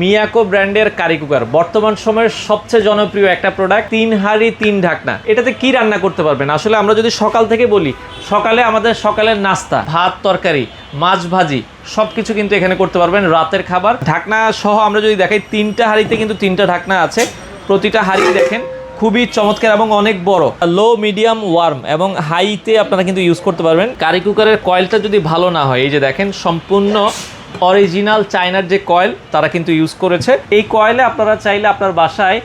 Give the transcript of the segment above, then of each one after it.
মিয়াকো ব্র্যান্ডের curry cooker বর্তমান সময়ের সবচেয়ে জনপ্রিয় একটা প্রোডাক্ট। 3 হাঁড়ি 3 ঢাকনা। এটাতে কি রান্না করতে পারবেন? আসলে আমরা যদি সকাল থেকে বলি, সকালে আমাদের সকালের নাস্তা, ভাত তরকারি, মাছ ভাজি সবকিছু কিন্তু এখানে করতে পারবেন। রাতের খাবার ঢাকনা সহ আমরা যদি দেখাই, 3টা হাঁড়িতে কিন্তু 3টা ঢাকনা আছে। প্রতিটা হাঁড়ি দেখেন খুবই চমৎকার এবং অনেক বড়। লো, মিডিয়াম, ওয়ার্ম এবং হাইতে আপনারা কিন্তু ইউজ করতে পারবেন। কারি কুকারের কয়েলটা যদি ভালো না হয়, এই যে দেখেন সম্পূর্ণ অরিজিনাল চায়নার যে কয়েল তারা কিন্তু ইউজ করেছে। এই কয়েলে আপনারা চাইলে আপনার বাসায়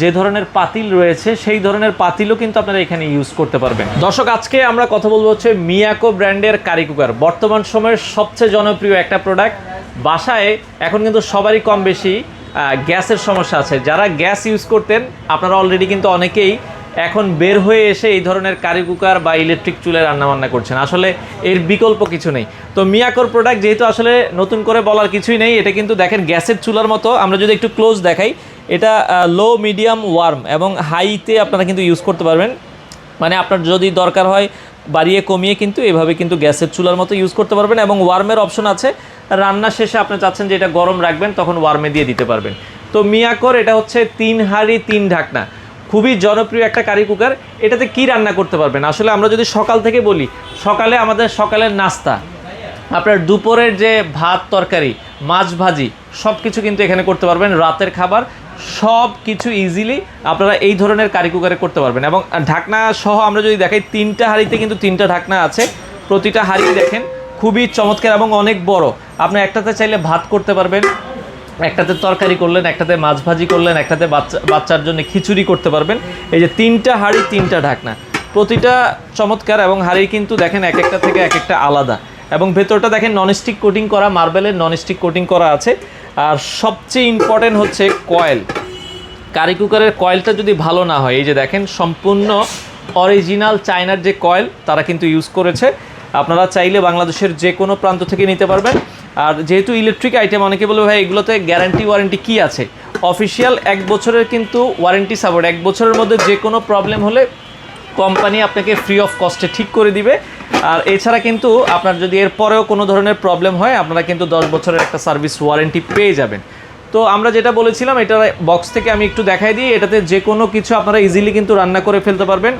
যে ধরনের পাতিল রয়েছে সেই ধরনের পাতিলও কিন্তু আপনারা এখানে ইউজ করতে পারবেন। দর্শক, আজকে আমরা কথা বলবো হচ্ছে মিয়াকো ব্র্যান্ডের কারি কুকার বর্তমান সময়ের সবচেয়ে জনপ্রিয় একটা প্রোডাক্ট। বাসায় এখন কিন্তু সবারই কম বেশি গ্যাসের সমস্যা আছে। যারা গ্যাস ইউজ করতেন আপনারা অলরেডি কিন্তু অনেকেই এখন বের হয়ে এসে এই ধরনের কারি কুকার বা ইলেকট্রিক চুলায় রান্নাবান্না করছেন। আসলে এর বিকল্প কিছু নেই। তো মিয়াকোর প্রোডাক্ট যেহেতু আসলে নতুন করে বলার কিছুই নেই, এটা কিন্তু দেখেন গ্যাসের চুলার মতো। আমরা যদি একটু ক্লোজ দেখাই, এটা লো, মিডিয়াম, ওয়ার্ম এবং হাইতে আপনারা কিন্তু ইউজ করতে পারবেন। মানে আপনার যদি দরকার হয় বাড়িয়ে কমিয়ে কিন্তু এভাবে কিন্তু গ্যাসের চুলার মতো ইউজ করতে পারবেন। এবং ওয়ার্মের অপশন আছে, রান্না শেষে আপনি চাচ্ছেন যে এটা গরম রাখবেন, তখন ওয়ার্মে দিয়ে দিতে পারবেন। তো মিয়াকোর এটা হচ্ছে 3 হাঁড়ি 3 ঢাকনা, খুবই জনপ্রিয় একটা কারি কুকার। এটাতে কি রান্না করতে পারবেন? আসলে আমরা যদি সকাল থেকে বলি, সকালে আমাদের সকালের নাস্তা, আপনার দুপুরের যে ভাত তরকারি, মাছ ভাজি সব কিছু কিন্তু এখানে করতে পারবেন। রাতের খাবার সব কিছু ইজিলি আপনারা এই ধরনের কারি কুকারে করতে পারবেন। এবং ঢাকনা সহ আমরা যদি দেখাই, 3টা হাঁড়িতে কিন্তু 3টা ঢাকনা আছে। প্রতিটা হাঁড়ি দেখেন খুবই চমৎকার এবং অনেক বড়। আপনি একটাতে চাইলে ভাত করতে পারবেন, একটাতে তরকারি করলেন, একটাতে মাছ ভাজি করলেন, একটাতে বাচ্চার জন্য খিচুড়ি করতে পারবেন। এই যে 3টা হাঁড়ি 3টা ঢাকনা, প্রতিটা চমৎকার। এবং হাঁড়ি কিন্তু দেখেন এক একটা থেকে এক একটা আলাদা। এবং ভেতরটা দেখেন ননস্টিক কোটিং করা, মার্বেলের ননস্টিক কোটিং করা আছে। আর সবচেয়ে ইম্পর্টেন্ট হচ্ছে কয়েল। কারি কুকারের কয়েলটা যদি ভালো না হয়, এই যে দেখেন সম্পূর্ণ অরিজিনাল চায়নার যে কয়েল তারা কিন্তু ইউজ করেছে। আপনারা চাইলে বাংলাদেশের যে কোনো প্রান্ত থেকে নিতে পারবেন। আর যেহেতু ইলেকট্রিক আইটেম, অনেকে বলবে ভাই এগুলোতে গ্যারান্টি ওয়ারেন্টি কী আছে? অফিসিয়াল 1 বছরের কিন্তু ওয়ারেন্টি সাপোর্ট। 1 বছরের মধ্যে যে কোনো প্রবলেম হলে কোম্পানি আপনাকে ফ্রি অফ কস্টে ঠিক করে দিবে। আর এছাড়া কিন্তু আপনার যদি এর পরেও কোনো ধরনের প্রবলেম হয়, আপনারা কিন্তু 10 বছরের একটা সার্ভিস ওয়ারেন্টি পেয়ে যাবেন। তো আমরা যেটা বলেছিলাম, এটা বক্স থেকে আমি একটু দেখাই দিই। এটাতে যে কোনো কিছু আপনারা ইজিলি কিন্তু রান্না করে ফেলতে পারবেন।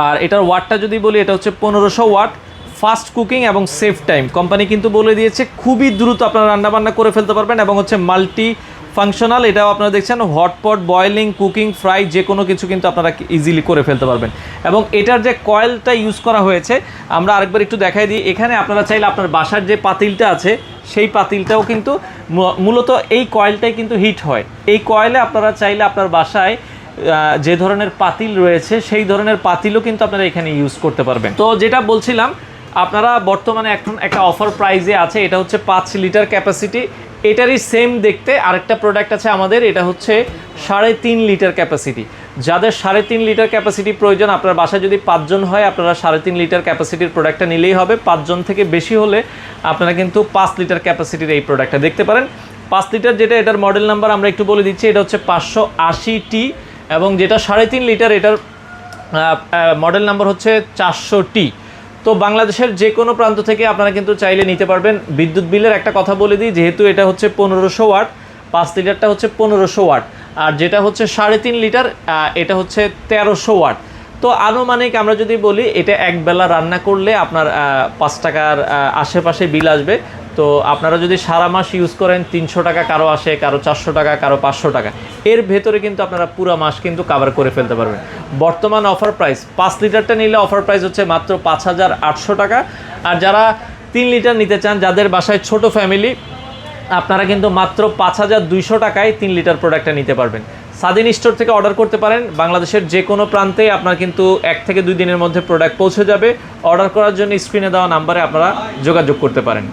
আর এটার ওয়াটটা যদি বলি, এটা হচ্ছে 1500 ওয়াট, ফাস্ট কুকিং এবং সেফ টাইম। কোম্পানি কিন্তু বলে দিয়েছে খুবই দ্রুত আপনারা রান্নাবান্না করে ফেলতে পারবেন। এবং হচ্ছে মাল্টি ফাংশনাল, এটাও আপনারা দেখছেন হটপট, বয়েলিং, কুকিং, ফ্রাই যে কোনো কিছু কিন্তু আপনারা ইজিলি করে ফেলতে পারবেন। এবং এটার যে কয়েলটা ইউজ করা হয়েছে, আমরা আরেকবার একটু দেখাই দিই। এখানে আপনারা চাইলে আপনার বাসার যে পাতিলটা আছে সেই পাতিলটাও কিন্তু মূলত এই কয়েলটাই কিন্তু হিট হয়। এই কয়েলে আপনারা চাইলে আপনার বাসায় যে ধরনের পাতিল রয়েছে সেই ধরনের পাতিলও কিন্তু আপনারা এখানে ইউজ করতে পারবেন। তো যেটা বলছিলাম, আপনারা বর্তমানে এখন একটা অফার প্রাইজে আছে, এটা হচ্ছে 5 লিটার ক্যাপাসিটি। এটারই সেম দেখতে আরেকটা প্রোডাক্ট আছে আমাদের, এটা হচ্ছে 3.5 লিটার ক্যাপাসিটি। যাদের 3.5 লিটার ক্যাপাসিটি প্রয়োজন, আপনার বাসায় যদি 5 জন হয়, আপনারা 3.5 লিটার ক্যাপাসিটির প্রোডাক্টটা নিলেই হবে। 5 জন থেকে বেশি হলে আপনারা কিন্তু 5 লিটার ক্যাপাসিটির এই প্রোডাক্টটা দেখতে পারেন। 5 লিটার যেটা, এটার মডেল নাম্বার আমরা একটু বলে দিচ্ছি, এটা হচ্ছে 580T। এবং যেটা 3.5 লিটার, এটার মডেল নাম্বার হচ্ছে 400T। তো বাংলাদেশের যে কোনো প্রান্ত থেকে আপনারা কিন্তু চাইলে নিতে পারবেন। বিদ্যুৎ বিলের একটা কথা বলে দিই, যেহেতু এটা হচ্ছে 1500 ওয়াট, 5 লিটারটা হচ্ছে 1500 ওয়াট, আর যেটা হচ্ছে 3.5 লিটার এটা হচ্ছে 1300 ওয়াট। তো আনুমানিক আমরা যদি বলি, এটা একবেলা রান্না করলে আপনার 5 টাকার আশেপাশে বিল আসবে। তো আপনারা যদি সারা মাস ইউজ করেন, 300 টাকা কারো আসে, কারো 400 টাকা, কারো 500 টাকা। এর ভেতরে কিন্তু আপনারা পুরো মাস কিন্তু কভার করে ফেলতে পারবেন। বর্তমান অফার প্রাইস 5 লিটারটা নিলে অফার প্রাইস হচ্ছে মাত্র 5800 টাকা। আর যারা 3 লিটার নিতে চান, যাদের বাসায় ছোট ফ্যামিলি, আপনারা কিন্তু মাত্র 5200 টাকায় 3 লিটার প্রোডাক্টটা নিতে পারবেন। স্বাধীন স্টোর থেকে অর্ডার করতে পারেন। বাংলাদেশের যে কোনো প্রান্তে আপনার কিন্তু 1 থেকে 2 দিনের মধ্যে প্রোডাক্ট পৌঁছে যাবে। অর্ডার করার জন্য স্ক্রিনে দেওয়া নাম্বারে আপনারা যোগাযোগ করতে পারেন।